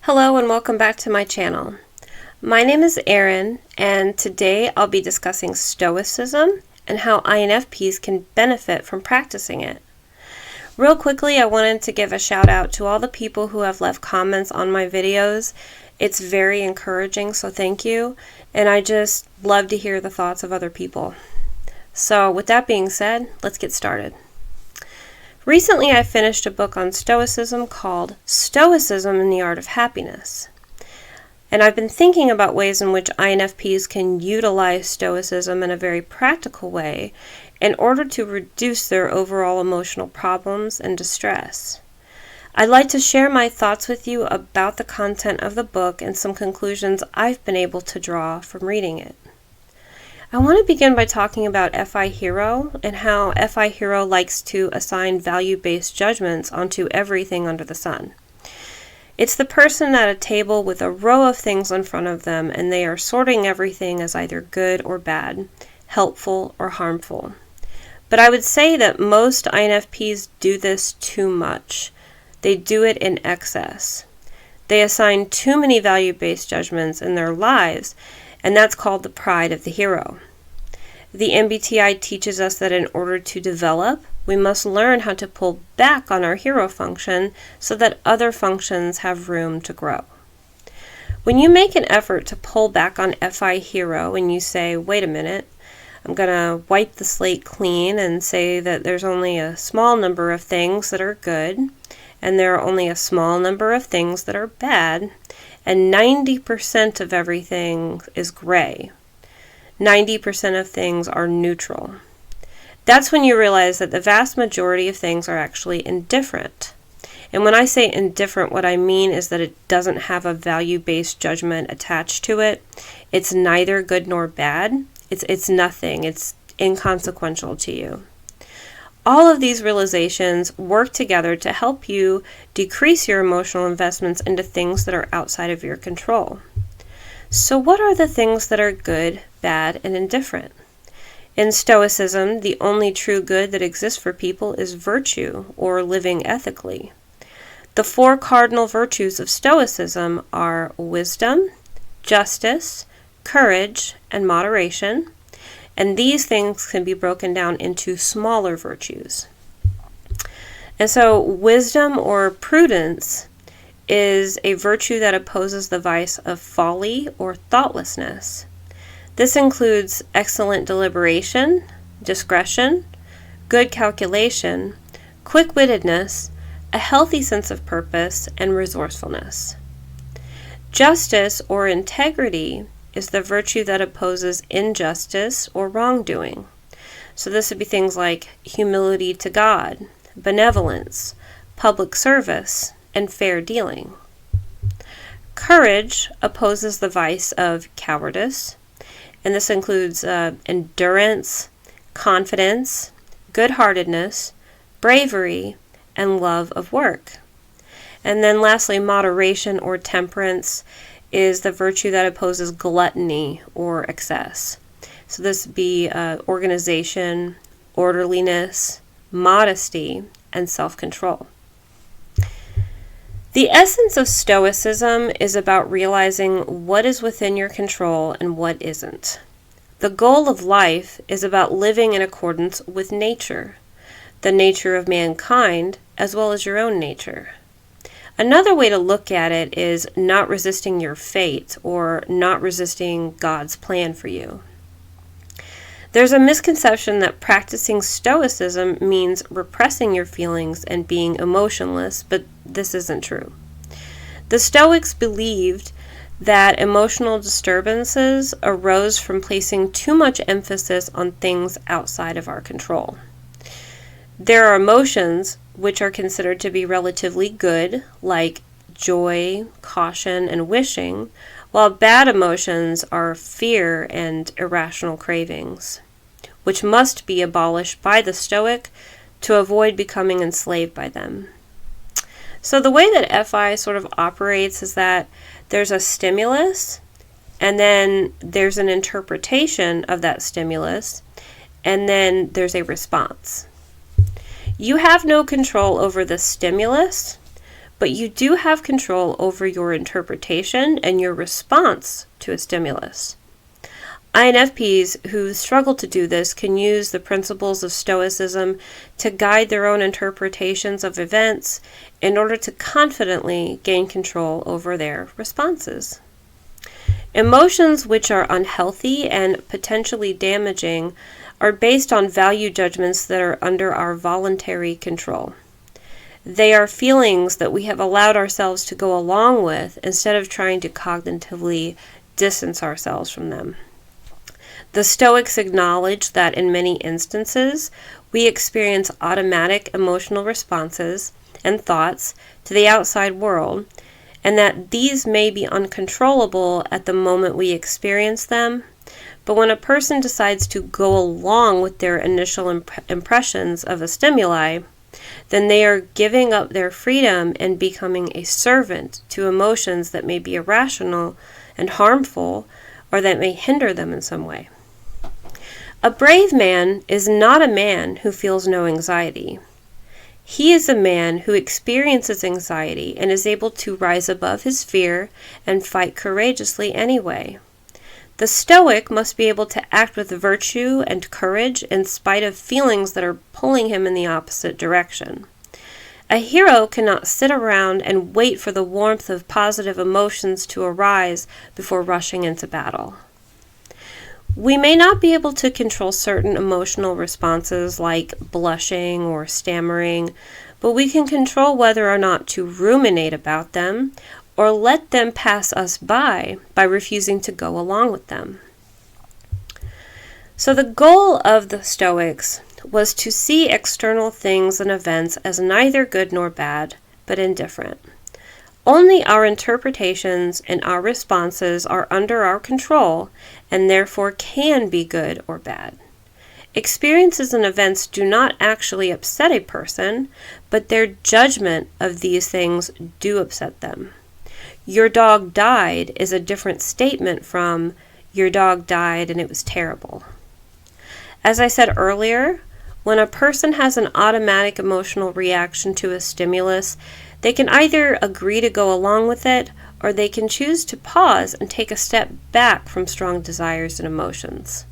Hello and welcome back to my channel. My name is Erin, and today I'll be discussing Stoicism and how INFPs can benefit from practicing it. Real quickly, I wanted to give a shout out to all the people who have left comments on my videos. It's very encouraging, so thank you, and I just love to hear the thoughts of other people. So with that being said, let's get started. Recently, I finished a book on Stoicism called Stoicism and the Art of Happiness. And I've been thinking about ways in which INFPs can utilize Stoicism in a very practical way in order to reduce their overall emotional problems and distress. I'd like to share my thoughts with you about the content of the book and some conclusions I've been able to draw from reading it. I want to begin by talking about FI Hero and how FI Hero likes to assign value-based judgments onto everything under the sun. It's the person at a table with a row of things in front of them, and they are sorting everything as either good or bad, helpful or harmful. But I would say that most INFPs do this too much. They do it in excess. They assign too many value-based judgments in their lives, and that's called the pride of the hero. The MBTI teaches us that in order to develop, we must learn how to pull back on our hero function so that other functions have room to grow. When you make an effort to pull back on FI Hero and you say, wait a minute, I'm going to wipe the slate clean and say that there's only a small number of things that are good, and there are only a small number of things that are bad, and 90% of everything is gray. 90% of things are neutral. That's when you realize that the vast majority of things are actually indifferent. And when I say indifferent, what I mean is that it doesn't have a value-based judgment attached to it. It's neither good nor bad. It's nothing. It's inconsequential to you. All of these realizations work together to help you decrease your emotional investments into things that are outside of your control. So what are the things that are good, bad, and indifferent? In Stoicism, the only true good that exists for people is virtue, or living ethically. The four cardinal virtues of Stoicism are wisdom, justice, courage, and moderation. And these things can be broken down into smaller virtues. And so wisdom or prudence is a virtue that opposes the vice of folly or thoughtlessness. This includes excellent deliberation, discretion, good calculation, quick-wittedness, a healthy sense of purpose, and resourcefulness. Justice or integrity is the virtue that opposes injustice or wrongdoing. So this would be things like humility to God, benevolence, public service, and fair dealing. Courage opposes the vice of cowardice, and this includes endurance, confidence, good-heartedness, bravery, and love of work. And then lastly, moderation or temperance is the virtue that opposes gluttony or excess. So this would be organization, orderliness, modesty, and self-control. The essence of Stoicism is about realizing what is within your control and what isn't. The goal of life is about living in accordance with nature, the nature of mankind, as well as your own nature. Another way to look at it is not resisting your fate or not resisting God's plan for you. There's a misconception that practicing Stoicism means repressing your feelings and being emotionless, but this isn't true. The Stoics believed that emotional disturbances arose from placing too much emphasis on things outside of our control. There are emotions which are considered to be relatively good, like joy, caution, and wishing, while bad emotions are fear and irrational cravings, which must be abolished by the Stoic to avoid becoming enslaved by them. So the way that FI sort of operates is that there's a stimulus, and then there's an interpretation of that stimulus, and then there's a response. You have no control over the stimulus, but you do have control over your interpretation and your response to a stimulus. INFPs who struggle to do this can use the principles of Stoicism to guide their own interpretations of events in order to confidently gain control over their responses. Emotions which are unhealthy and potentially damaging are based on value judgments that are under our voluntary control. They are feelings that we have allowed ourselves to go along with instead of trying to cognitively distance ourselves from them. The Stoics acknowledge that in many instances, we experience automatic emotional responses and thoughts to the outside world, and that these may be uncontrollable at the moment we experience them, but when a person decides to go along with their initial impressions of a stimuli, then they are giving up their freedom and becoming a servant to emotions that may be irrational and harmful, or that may hinder them in some way. A brave man is not a man who feels no anxiety. He is a man who experiences anxiety and is able to rise above his fear and fight courageously anyway. The Stoic must be able to act with virtue and courage in spite of feelings that are pulling him in the opposite direction. A hero cannot sit around and wait for the warmth of positive emotions to arise before rushing into battle. We may not be able to control certain emotional responses like blushing or stammering, but we can control whether or not to ruminate about them or let them pass us by refusing to go along with them. So the goal of the Stoics was to see external things and events as neither good nor bad, but indifferent. Only our interpretations and our responses are under our control and therefore can be good or bad. Experiences and events do not actually upset a person, but their judgment of these things do upset them. Your dog died is a different statement from your dog died and it was terrible. As I said earlier, when a person has an automatic emotional reaction to a stimulus, they can either agree to go along with it, or they can choose to pause and take a step back from strong desires and emotions.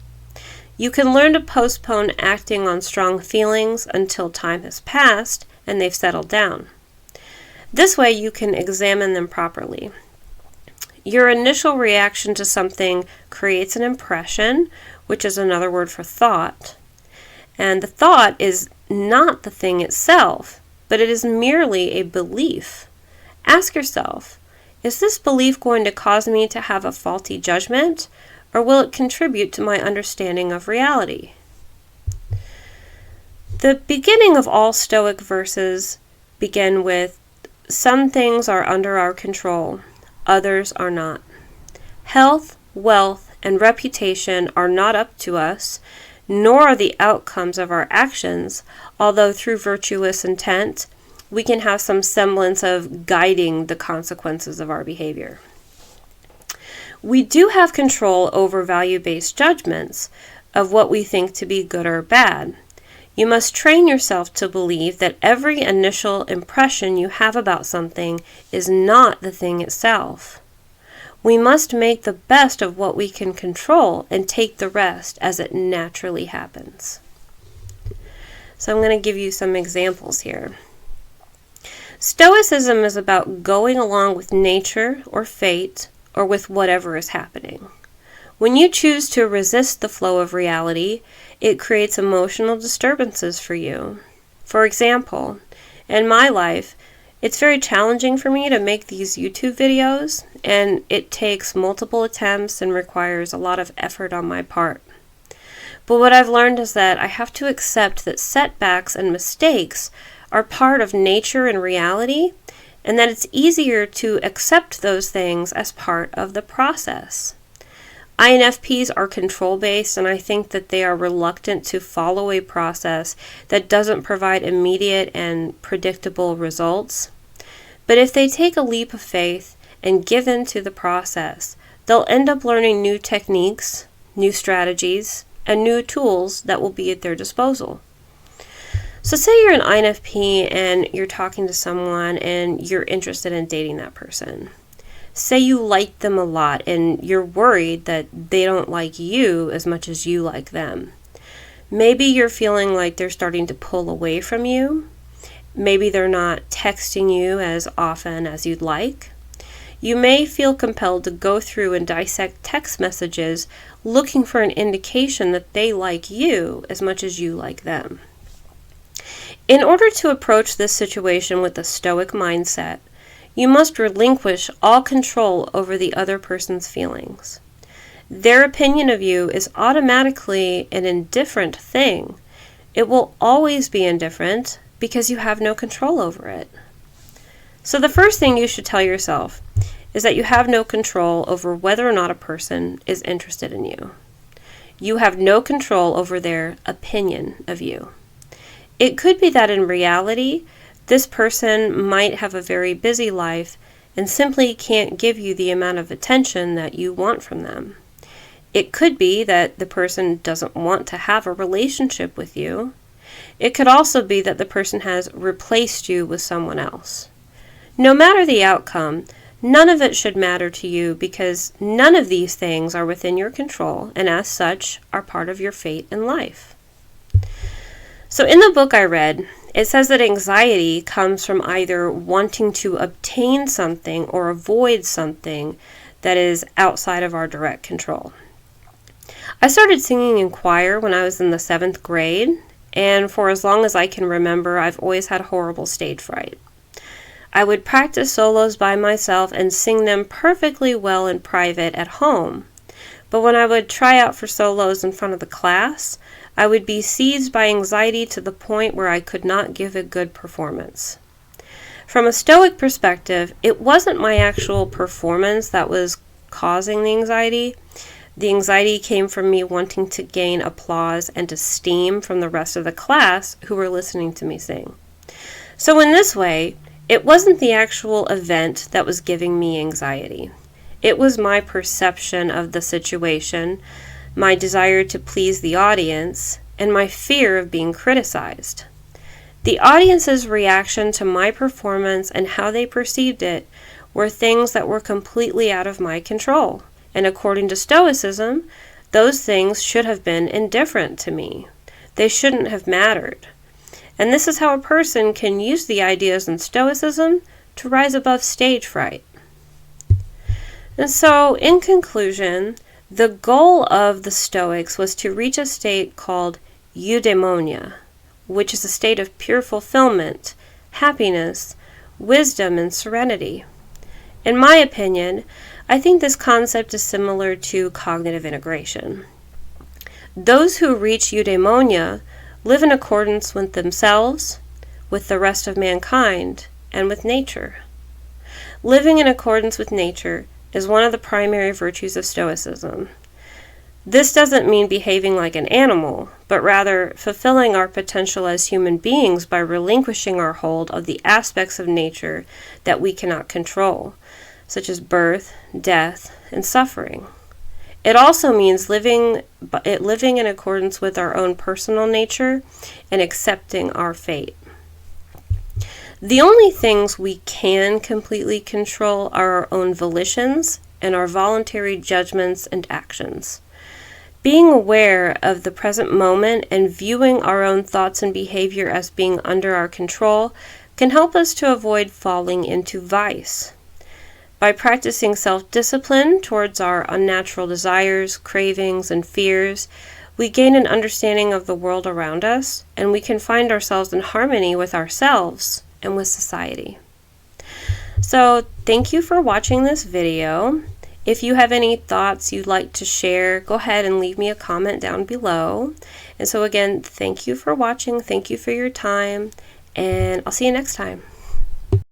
You can learn to postpone acting on strong feelings until time has passed and they've settled down. This way you can examine them properly. Your initial reaction to something creates an impression, which is another word for thought. And the thought is not the thing itself, but it is merely a belief. Ask yourself, is this belief going to cause me to have a faulty judgment, or will it contribute to my understanding of reality? The beginning of all Stoic verses begin with, some things are under our control, others are not. Health, wealth, and reputation are not up to us, nor are the outcomes of our actions, although through virtuous intent, we can have some semblance of guiding the consequences of our behavior. We do have control over value-based judgments of what we think to be good or bad. You must train yourself to believe that every initial impression you have about something is not the thing itself. We must make the best of what we can control and take the rest as it naturally happens. So I'm going to give you some examples here. Stoicism is about going along with nature or fate or with whatever is happening. When you choose to resist the flow of reality, it creates emotional disturbances for you. For example, in my life, it's very challenging for me to make these YouTube videos, and it takes multiple attempts and requires a lot of effort on my part. But what I've learned is that I have to accept that setbacks and mistakes are part of nature and reality, and that it's easier to accept those things as part of the process. INFPs are control-based, and I think that they are reluctant to follow a process that doesn't provide immediate and predictable results. But if they take a leap of faith and give in to the process, they'll end up learning new techniques, new strategies, and new tools that will be at their disposal. So say you're an INFP and you're talking to someone and you're interested in dating that person. Say you like them a lot and you're worried that they don't like you as much as you like them. Maybe you're feeling like they're starting to pull away from you. Maybe they're not texting you as often as you'd like. You may feel compelled to go through and dissect text messages looking for an indication that they like you as much as you like them. In order to approach this situation with a Stoic mindset, you must relinquish all control over the other person's feelings. Their opinion of you is automatically an indifferent thing. It will always be indifferent because you have no control over it. So the first thing you should tell yourself is that you have no control over whether or not a person is interested in you. You have no control over their opinion of you. It could be that in reality, this person might have a very busy life and simply can't give you the amount of attention that you want from them. It could be that the person doesn't want to have a relationship with you. It could also be that the person has replaced you with someone else. No matter the outcome, none of it should matter to you because none of these things are within your control and as such are part of your fate in life. So in the book I read, it says that anxiety comes from either wanting to obtain something or avoid something that is outside of our direct control. I started singing in choir when I was in the 7th grade, and for as long as I can remember, I've always had horrible stage fright. I would practice solos by myself and sing them perfectly well in private at home. But when I would try out for solos in front of the class, I would be seized by anxiety to the point where I could not give a good performance. From a Stoic perspective, it wasn't my actual performance that was causing the anxiety. The anxiety came from me wanting to gain applause and esteem from the rest of the class who were listening to me sing. So in this way, it wasn't the actual event that was giving me anxiety. It was my perception of the situation, my desire to please the audience, and my fear of being criticized. The audience's reaction to my performance and how they perceived it were things that were completely out of my control. And according to Stoicism, those things should have been indifferent to me. They shouldn't have mattered. And this is how a person can use the ideas in Stoicism to rise above stage fright. And so, in conclusion, the goal of the Stoics was to reach a state called eudaimonia, which is a state of pure fulfillment, happiness, wisdom, and serenity. In my opinion, I think this concept is similar to cognitive integration. Those who reach eudaimonia live in accordance with themselves, with the rest of mankind, and with nature. Living in accordance with nature is one of the primary virtues of Stoicism. This doesn't mean behaving like an animal, but rather fulfilling our potential as human beings by relinquishing our hold of the aspects of nature that we cannot control, such as birth, death, and suffering. It also means living in accordance with our own personal nature and accepting our fate. The only things we can completely control are our own volitions and our voluntary judgments and actions. Being aware of the present moment and viewing our own thoughts and behavior as being under our control can help us to avoid falling into vice. By practicing self-discipline towards our unnatural desires, cravings, and fears, we gain an understanding of the world around us, and we can find ourselves in harmony with ourselves and with society. So, thank you for watching this video. If you have any thoughts you'd like to share, go ahead and leave me a comment down below. And so again, thank you for watching, thank you for your time, and I'll see you next time.